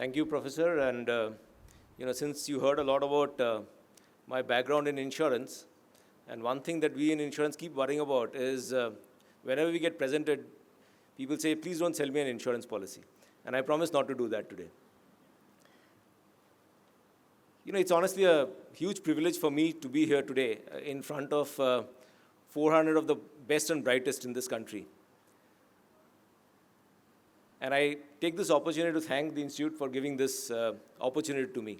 Thank you, Professor. And since you heard a lot about my background in insurance, and one thing that we in insurance keep worrying about is whenever we get presented, people say, please don't sell me an insurance policy. And I promise not to do that today. It's honestly a huge privilege for me to be here today in front of 400 of the best and brightest in this country. And I take this opportunity to thank the Institute for giving this opportunity to me.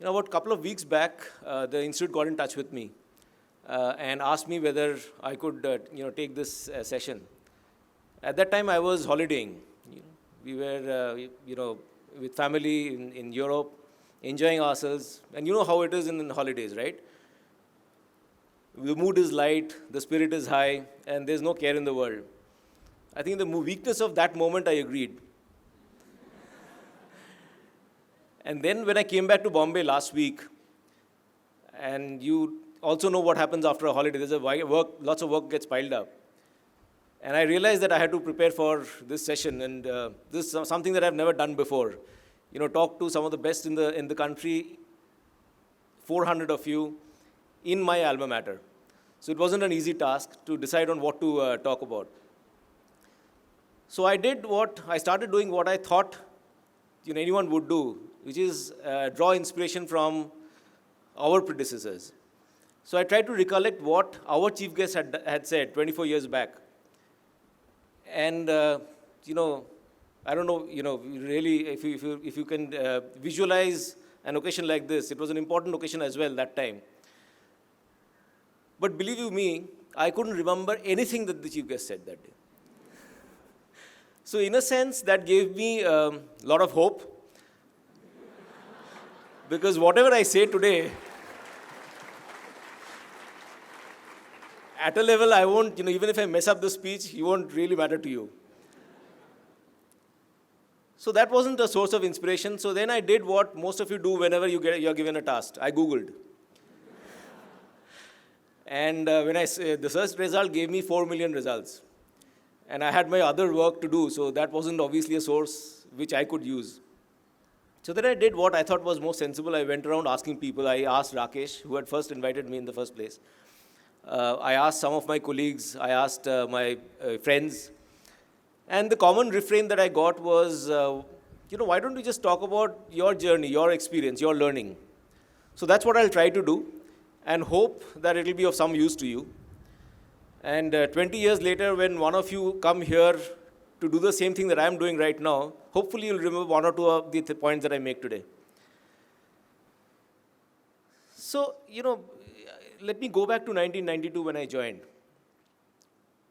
About a couple of weeks back, the Institute got in touch with me and asked me whether I could take this session. At that time, I was holidaying. We were with family in Europe, enjoying ourselves. And you know how it is in holidays, right? The mood is light, the spirit is high, and there's no care in the world. I think the weakness of that moment, I agreed. And then when I came back to Bombay last week, and you also know what happens after a holiday, lots of work gets piled up. And I realized that I had to prepare for this session, and this is something that I've never done before. Talk to some of the best in the country, 400 of you, in my alma mater. So it wasn't an easy task to decide on what to talk about. So I started doing what I thought anyone would do, which is draw inspiration from our predecessors. So I tried to recollect what our chief guest had said 24 years back. And, I don't know, really, if you can visualize an occasion like this, it was an important occasion as well that time. But believe you me, I couldn't remember anything that the chief guest said that day. So in a sense, that gave me a lot of hope. Because whatever I say today, at a level I won't, even if I mess up the speech, it won't really matter to you. So that wasn't a source of inspiration. So then I did what most of you do whenever you're given a task. I Googled. And the search result gave me 4 million results. And I had my other work to do, so that wasn't obviously a source which I could use. So then I did what I thought was most sensible. I went around asking people. I asked Rakesh, who had first invited me in the first place. I asked some of my colleagues. I asked my friends. And the common refrain that I got was, why don't we just talk about your journey, your experience, your learning? So that's what I'll try to do and hope that it will be of some use to you. And 20 years later, when one of you come here to do the same thing that I'm doing right now, hopefully you'll remember one or two of the points that I make today. So, let me go back to 1992 when I joined.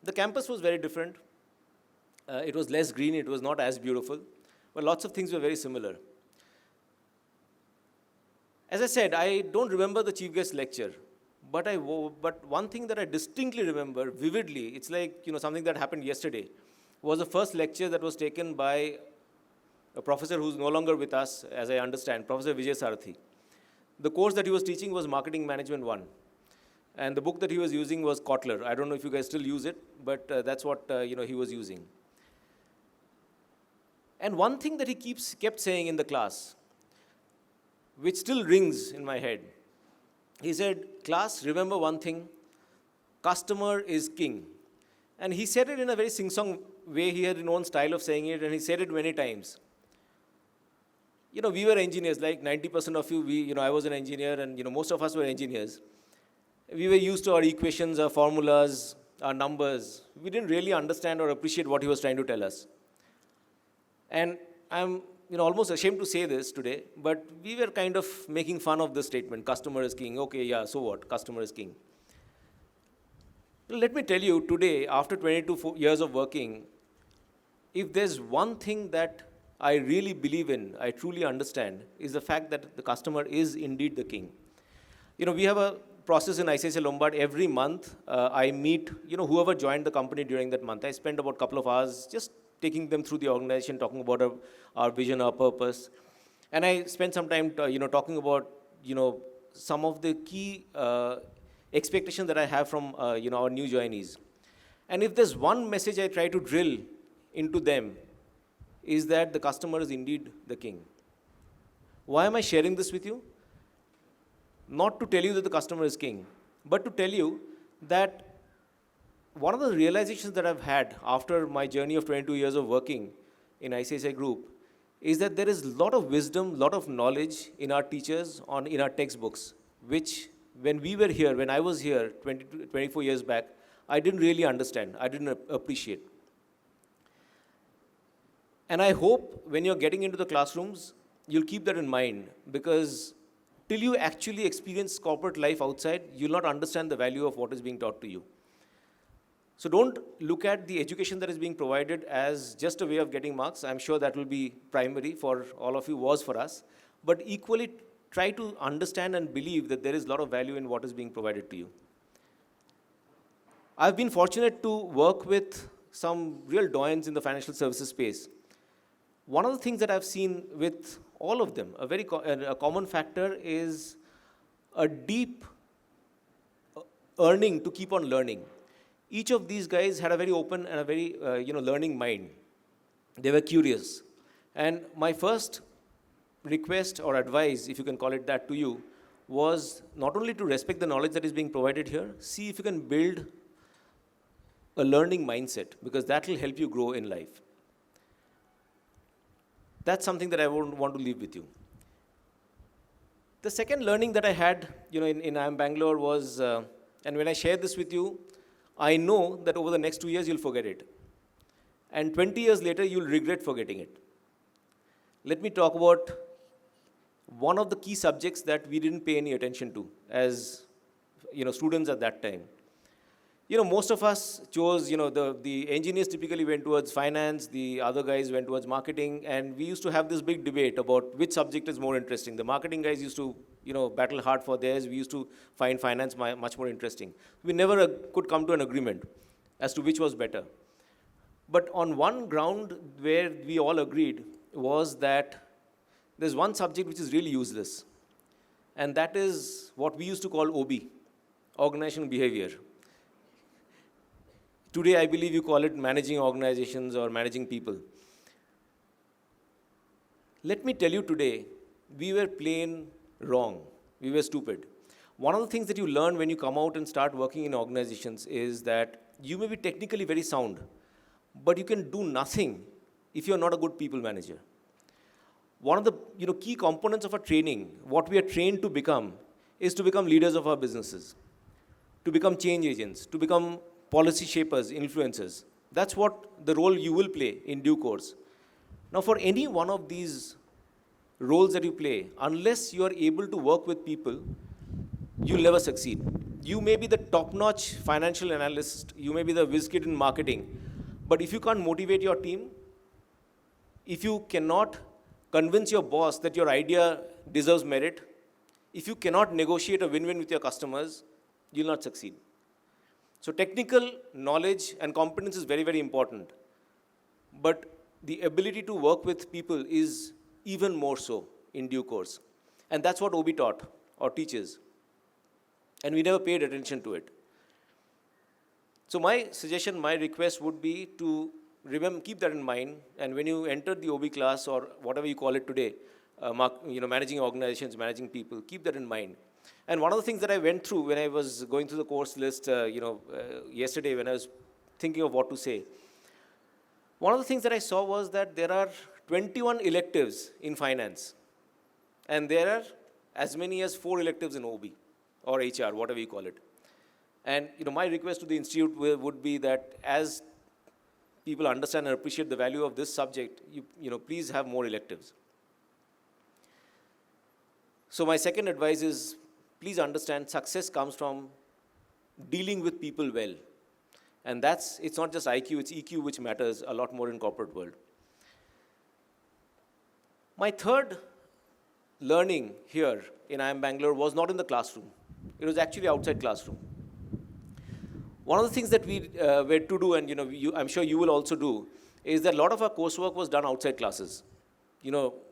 The campus was very different. It was less green. It was not as beautiful. But lots of things were very similar. As I said, I don't remember the chief guest lecture. But one thing that I distinctly remember vividly, it's like something that happened yesterday, was the first lecture that was taken by a professor who's no longer with us, as I understand, Professor Vijay Sarathi. The course that he was teaching was Marketing Management 1. And the book that he was using was Kotler. I don't know if you guys still use it, but that's what he was using. And one thing that he kept saying in the class, which still rings in my head, he said, class, remember one thing, customer is king. And he said it in a very sing-song way. He had his own style of saying it, and he said it many times. We were engineers, like 90% of you, I was an engineer, and most of us were engineers. We were used to our equations, our formulas, our numbers. We didn't really understand or appreciate what he was trying to tell us. And I'm almost ashamed to say this today, but we were kind of making fun of this statement, customer is king. Okay, yeah, so what? Customer is king. Well, let me tell you, today, after 22 years of working, if there's one thing that I really believe in, I truly understand, is the fact that the customer is indeed the king. We have a process in ICICI Lombard. Every month, I meet, whoever joined the company during that month. I spend about a couple of hours just taking them through the organization, talking about our vision, our purpose. And I spent some time, talking about, some of the key expectations that I have from, our new joinees. And if there's one message I try to drill into them, is that the customer is indeed the king. Why am I sharing this with you? Not to tell you that the customer is king, but to tell you that one of the realizations that I've had after my journey of 22 years of working in ICICI Group is that there is a lot of wisdom, lot of knowledge in our teachers, in our textbooks, which when we were here, when I was here 24 years back, I didn't really understand, I didn't appreciate. And I hope when you're getting into the classrooms, you'll keep that in mind, because till you actually experience corporate life outside, you'll not understand the value of what is being taught to you. So don't look at the education that is being provided as just a way of getting marks. I'm sure that will be primary for all of you, was for us. But equally, try to understand and believe that there is a lot of value in what is being provided to you. I've been fortunate to work with some real doyens in the financial services space. One of the things that I've seen with all of them, a common factor is a deep earning to keep on learning. Each of these guys had a very open and a very learning mind. They were curious. And my first request or advice, if you can call it that, to you, was not only to respect the knowledge that is being provided here, see if you can build a learning mindset, because that will help you grow in life. That's something that I want to leave with you. The second learning that I had, in IIM Bangalore was, and when I share this with you, I know that over the next 2 years, you'll forget it. And 20 years later, you'll regret forgetting it. Let me talk about one of the key subjects that we didn't pay any attention to as, students at that time. Most of us chose, the engineers typically went towards finance, the other guys went towards marketing, and we used to have this big debate about which subject is more interesting. The marketing guys used to, battle hard for theirs. We used to find finance much more interesting. We never could come to an agreement as to which was better. But on one ground where we all agreed was that there's one subject which is really useless, and that is what we used to call OB, organizational behavior. Today, I believe you call it managing organizations or managing people. Let me tell you today, we were plain wrong. We were stupid. One of the things that you learn when you come out and start working in organizations is that you may be technically very sound, but you can do nothing if you're not a good people manager. One of the key components of our training, what we are trained to become, is to become leaders of our businesses, to become change agents, to become policy shapers, influencers. That's what the role you will play in due course. Now, for any one of these roles that you play, unless you are able to work with people, you'll never succeed. You may be the top-notch financial analyst, you may be the whiz kid in marketing, but if you can't motivate your team, if you cannot convince your boss that your idea deserves merit, if you cannot negotiate a win-win with your customers, you'll not succeed. So technical knowledge and competence is very, very important. But the ability to work with people is even more so in due course. And that's what OB taught or teaches. And we never paid attention to it. So my suggestion, my request would be to keep that in mind. And when you enter the OB class or whatever you call it today, managing organizations, managing people, keep that in mind. And one of the things that I went through when I was going through the course list, yesterday when I was thinking of what to say, one of the things that I saw was that there are 21 electives in finance, and there are as many as 4 electives in OB or HR, whatever you call it. And my request to the institute would be that as people understand and appreciate the value of this subject, please have more electives. So my second advice is, please understand success comes from dealing with people well. And it's not just IQ, it's EQ which matters a lot more in corporate world. My third learning here in IIM Bangalore was not in the classroom. It was actually outside classroom. One of the things that we were to do, and I'm sure you will also do, is that a lot of our coursework was done outside classes.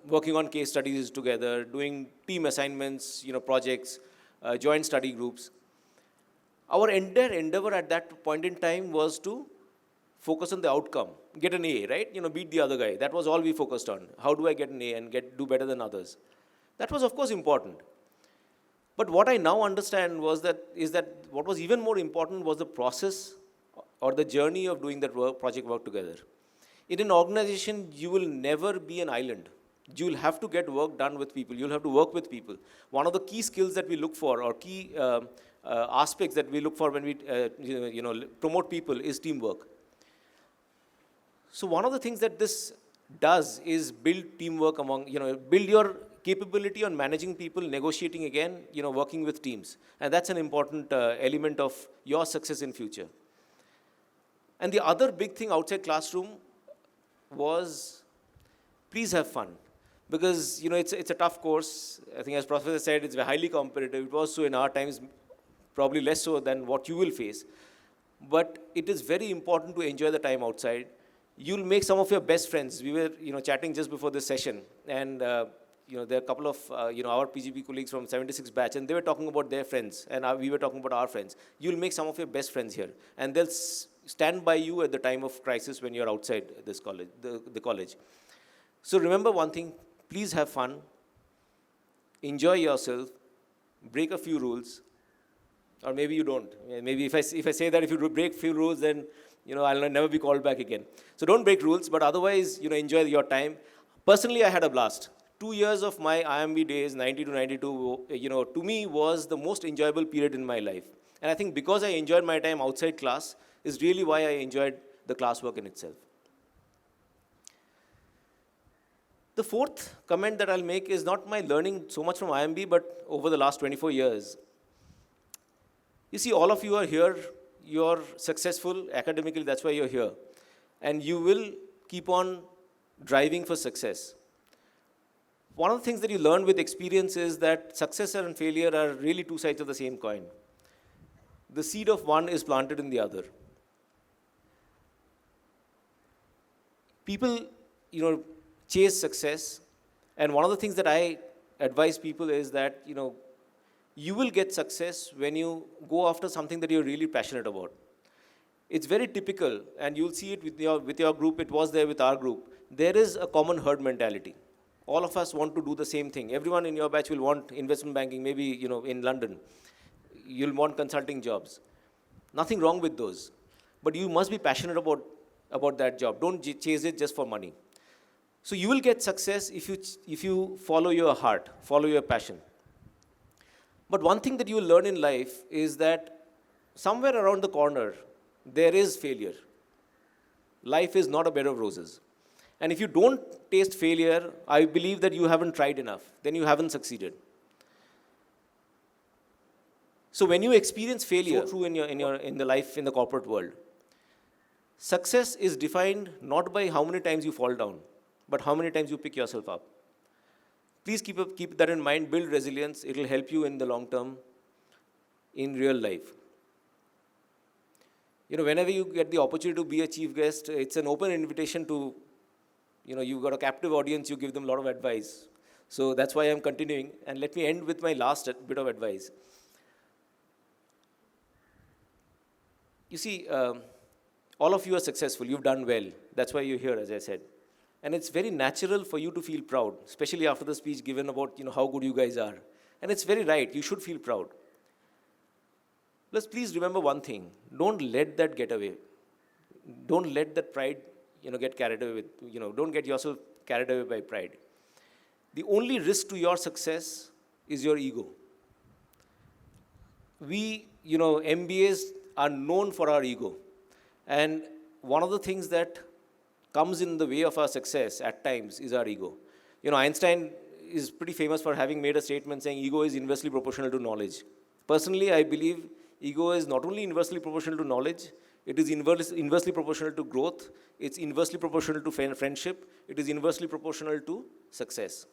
Working on case studies together, doing team assignments, projects, joint study groups. Our entire endeavor at that point in time was to focus on the outcome, get an A, right? Beat the other guy. That was all we focused on. How do I get an A and do better than others? That was, of course, important. But what I now understand is that what was even more important was the process or the journey of doing that project work together. In an organization, you will never be an island. You will have to get work done with people. You'll have to work with people. One of the key skills that we look for, or key aspects that we look for when we promote people, is teamwork. So one of the things that this does is build teamwork build your capability on managing people, negotiating again, working with teams. And that's an important element of your success in future. And the other big thing outside classroom was, please have fun. Because, it's a tough course. I think as Professor said, it's highly competitive. It was so in our times, probably less so than what you will face. But it is very important to enjoy the time outside. You'll make some of your best friends. We were, chatting just before this session. And, there are a couple of, our PGP colleagues from 76 batch, and they were talking about their friends, and we were talking about our friends. You'll make some of your best friends here. And they'll stand by you at the time of crisis when you're outside this college, the college. So remember one thing, please have fun, enjoy yourself, break a few rules, or maybe you don't. Maybe if I say that if you break few rules, then I'll never be called back again. So don't break rules, but otherwise, enjoy your time. Personally, I had a blast. 2 years of my IIMB days, 90 to 92, to me was the most enjoyable period in my life. And I think because I enjoyed my time outside class is really why I enjoyed the classwork in itself. The fourth comment that I'll make is not my learning so much from IIMB, but over the last 24 years. You see, all of you are here, you're successful academically, that's why you're here. And you will keep on driving for success. One of the things that you learn with experience is that success and failure are really two sides of the same coin. The seed of one is planted in the other. People, chase success, and one of the things that I advise people is that, you will get success when you go after something that you're really passionate about. It's very typical, and you'll see it with your group. It was there with our group. There is a common herd mentality. All of us want to do the same thing. Everyone in your batch will want investment banking, maybe, in London. You'll want consulting jobs. Nothing wrong with those. But you must be passionate about that job. Don't chase it just for money. So you will get success if you follow your heart, follow your passion. But one thing that you will learn in life is that somewhere around the corner, there is failure. Life is not a bed of roses. And if you don't taste failure, I believe that you haven't tried enough. Then you haven't succeeded. So when you experience failure, so true in the life in the corporate world, success is defined not by how many times you fall down, but how many times you pick yourself up. Please keep that in mind, build resilience. It will help you in the long term, in real life. Whenever you get the opportunity to be a chief guest, it's an open invitation to, you've got a captive audience, you give them a lot of advice. So that's why I'm continuing. And let me end with my last bit of advice. You see, all of you are successful. You've done well. That's why you're here, as I said. And it's very natural for you to feel proud, especially after the speech given about, how good you guys are. And it's very right. You should feel proud. Please remember one thing. Don't let that get away. Don't let that pride, get carried away with, don't get yourself carried away by pride. The only risk to your success is your ego. We, MBAs are known for our ego. And one of the things that comes in the way of our success at times is our ego. Einstein is pretty famous for having made a statement saying ego is inversely proportional to knowledge. Personally, I believe ego is not only inversely proportional to knowledge, it is inversely proportional to growth, it's inversely proportional to friendship, it is inversely proportional to success.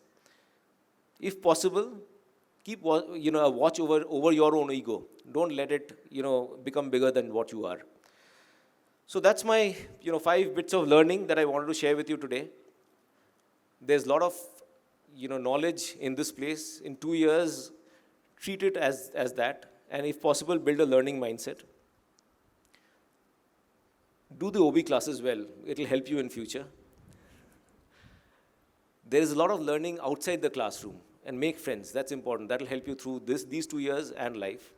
If possible, keep a watch over your own ego. Don't let it become bigger than what you are. So that's my 5 bits of learning that I wanted to share with you today. There's a lot of knowledge in this place. In 2 years, treat it as that, and if possible, build a learning mindset. Do the OB classes well. It'll help you in future. There is a lot of learning outside the classroom, and make friends. That's important. That'll help you through these 2 years and life.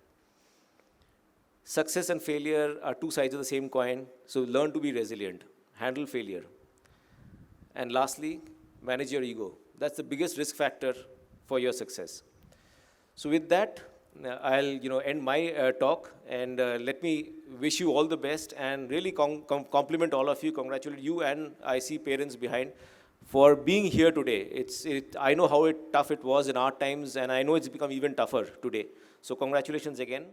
Success and failure are two sides of the same coin, so learn to be resilient. Handle failure. And lastly, manage your ego. That's the biggest risk factor for your success. So with that, I'll end my talk, and let me wish you all the best and really compliment all of you, congratulate you, and I see parents behind for being here today. I know how tough it was in our times, and I know it's become even tougher today. So congratulations again.